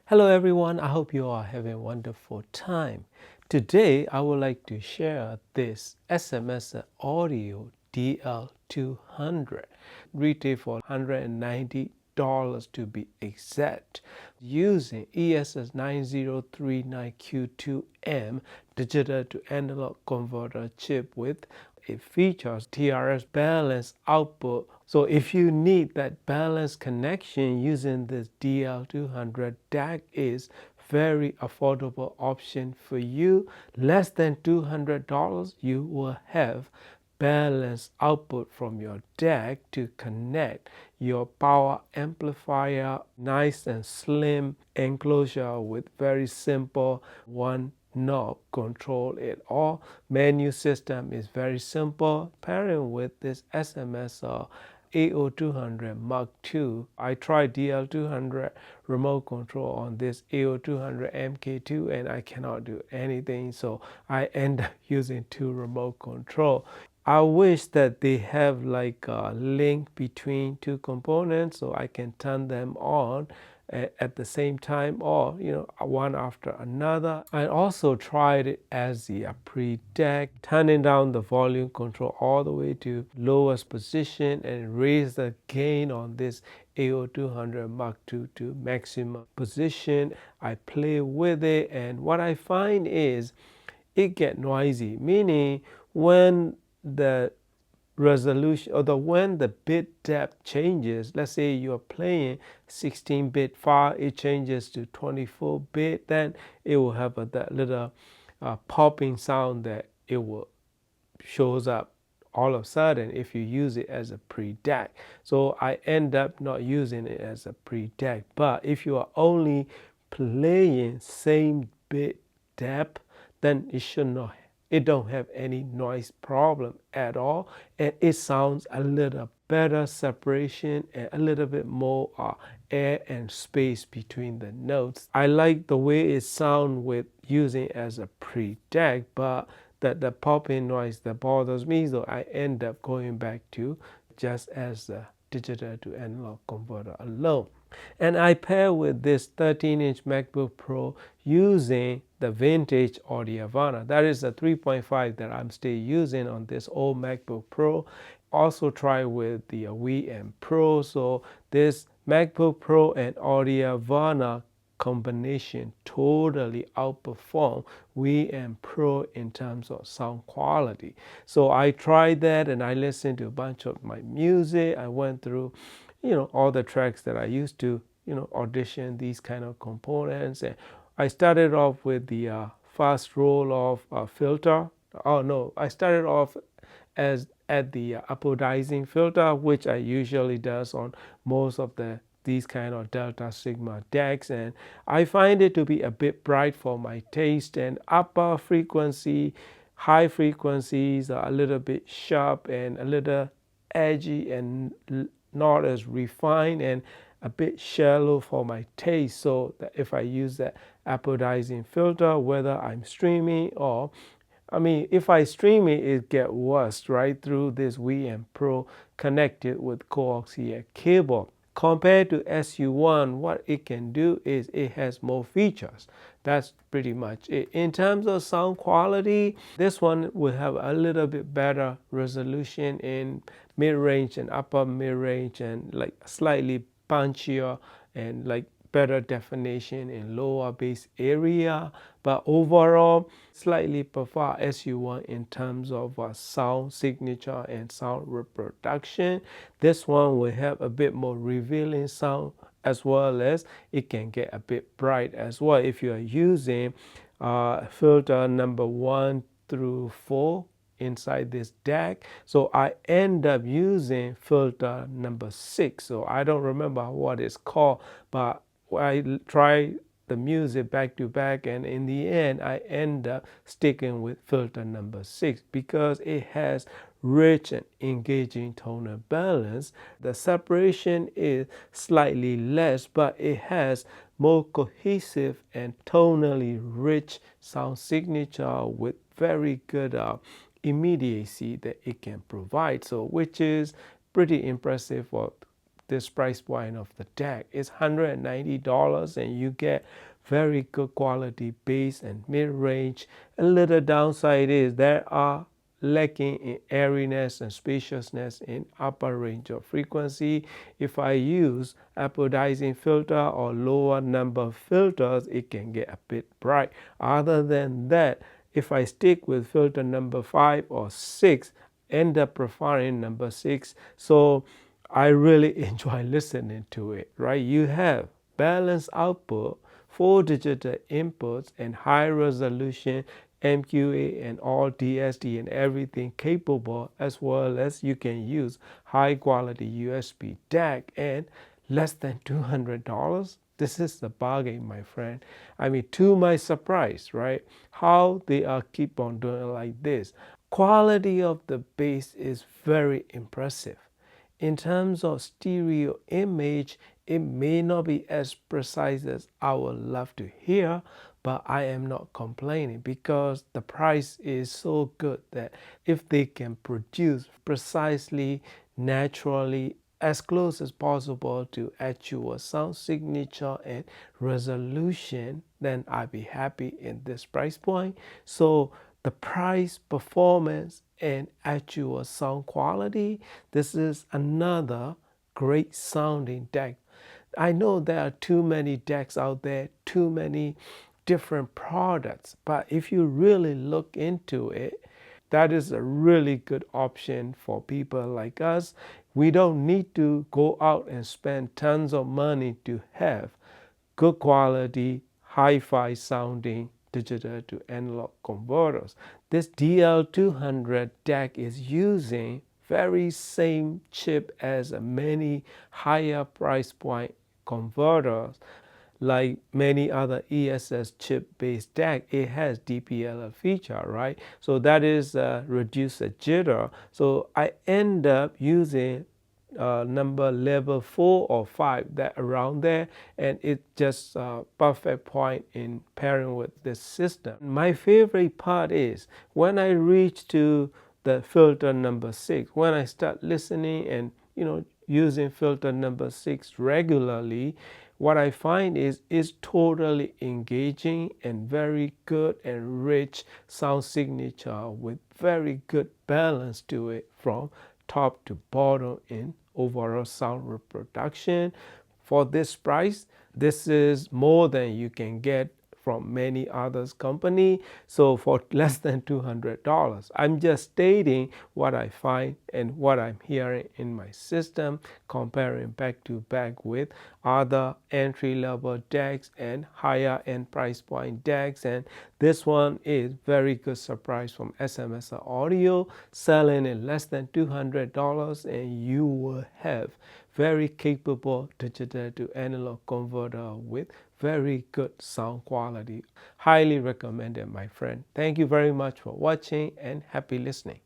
Hello everyone, I hope you are having a wonderful time. Today I would like to share this SMS audio DL200, retail for $190 to be exact, using ESS 9039Q2M digital to analog converter chip with it features TRS balanced output. So if you need that balanced connection using this DL200, DAC is very affordable option for you. Less than $200, you will have balanced output from your DAC to connect your power amplifier. Nice and slim enclosure with very simple one knob control it all. Menu system is very simple. Pairing with this SMS AO200 Mark II. I tried DL200 remote control on this AO200 MK2 and I cannot do anything, so I end up using two remote control. I wish that they have like a link between two components so I can turn them on at the same time, or one after another. I also tried it as the pre-DAC, turning down the volume control all the way to lowest position and raise the gain on this AO200 Mark II to maximum position. I play with it, and what I find is it get noisy, meaning when the resolution or when the bit depth changes, let's say you're playing 16-bit file, it changes to 24-bit, then it will have that little popping sound that it will shows up all of a sudden if you use it as a pre-DAC. So I end up not using it as a pre-DAC. But if you are only playing same bit depth, then it don't have any noise problem at all, and it sounds a little better separation and a little bit more air and space between the notes. I like the way it sounds with using as a pre-DAC, but the popping noise that bothers me, so I end up going back to just as the digital to analog converter alone. And I pair with this 13-inch MacBook Pro using the vintage Audio-Havana. That is the 3.5 that I'm still using on this old MacBook Pro. Also try with the VM Pro. So this MacBook Pro and Audio-Havana combination totally outperform VM Pro in terms of sound quality. So I tried that and I listened to a bunch of my music. I went through all the tracks that I used to audition these kind of components, and I started off with the fast roll off filter. Oh no, I started off at the apodizing filter, which I usually does on most of these kind of Delta Sigma DACs, and I find it to be a bit bright for my taste, and upper frequency, high frequencies are a little bit sharp and a little edgy and not as refined and a bit shallow for my taste. So that if I use that apodizing filter, whether I'm streaming or if I stream it, it gets worse right through this VM Pro connected with coaxial cable. Compared to SU1, what it can do is it has more features. That's pretty much it. In terms of sound quality, this one will have a little bit better resolution in mid-range and upper mid-range, and like slightly punchier and like better definition in lower bass area, but overall slightly prefer SU1 in terms of sound signature and sound reproduction. This one will have a bit more revealing sound, as well as it can get a bit bright as well if you are using filter number 1 through 4 inside this DAC. So I end up using filter number 6. So I don't remember what it's called, but I try the music back to back, and in the end I end up sticking with filter number 6 because it has rich and engaging tonal balance. The separation is slightly less, but it has more cohesive and tonally rich sound signature with very good immediacy that it can provide, so which is pretty impressive for this price point of the deck. It's $190 and you get very good quality bass and mid-range. A little downside is there are lacking in airiness and spaciousness in upper range of frequency. If I use apodizing filter or lower number filters, it can get a bit bright. Other than that, if I stick with filter number 5 or 6, end up preferring number 6. So I really enjoy listening to it, right? You have balanced output, 4 digital inputs, and high resolution MQA and all DSD and everything capable, as well as you can use high quality USB DAC and less than $200. This is the bargain, my friend. I mean, to my surprise, right? How they are keep on doing like this. Quality of the bass is very impressive. In terms of stereo image, it may not be as precise as I would love to hear, but I am not complaining because the price is so good that if they can produce precisely, naturally, as close as possible to actual sound signature and resolution, then I'd be happy in this price point. So the price, performance, and actual sound quality, this is another great sounding deck. I know there are too many decks out there, too many different products, but if you really look into it, that is a really good option for people like us. We don't need to go out and spend tons of money to have good quality, hi-fi sounding digital to analog converters. This DL200 deck is using very same chip as many higher price point converters. Like many other ESS chip-based DAC, it has DPLL feature, right? So that is reduce the jitter. So I end up using number level 4 or 5, that around there, and it's just a perfect point in pairing with this system. My favorite part is when I reach to the filter number 6, when I start listening and using filter number 6 regularly, what I find is it's totally engaging and very good and rich sound signature with very good balance to it from top to bottom in overall sound reproduction. For this price, this is more than you can get from many others company. So for less than $200, I'm just stating what I find and what I'm hearing in my system, comparing back to back with other entry-level decks and higher end price point decks. And this one is very good surprise from SMSR Audio, selling in less than $200, and you will have very capable digital to analog converter with very good sound quality. Highly recommended, my friend. Thank you very much for watching and happy listening.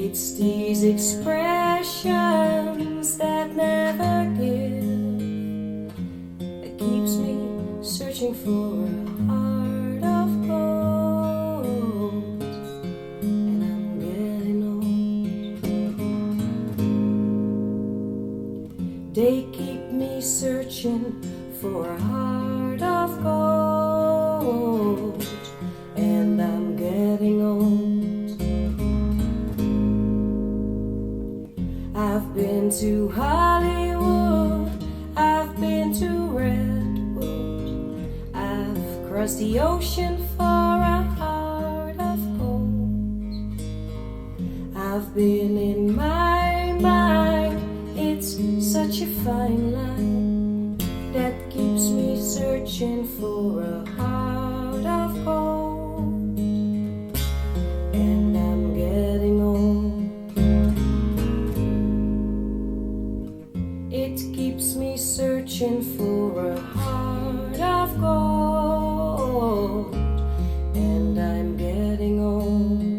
It's these expressions that never give that keeps me searching for a heart of gold. And I'm getting old. They keep me searching for a heart of gold. And I'm getting old. I've been to Hollywood, I've been to Redwood, I've crossed the ocean for a heart of gold. I've been in my mind. It's such a fine line that keeps me searching for a heart of gold. And I'm getting old. It keeps me searching for a heart of gold. And I'm getting old.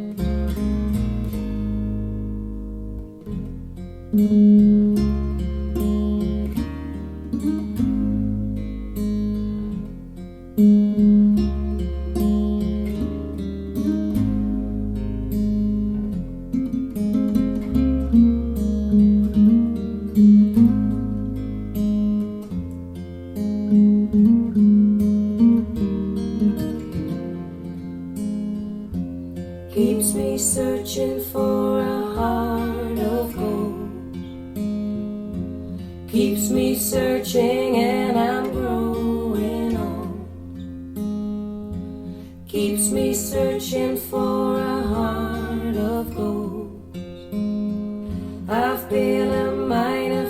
Keeps me searching for a heart of gold. Keeps me searching and I'm growing old. Keeps me searching for a heart of gold. I've been a miner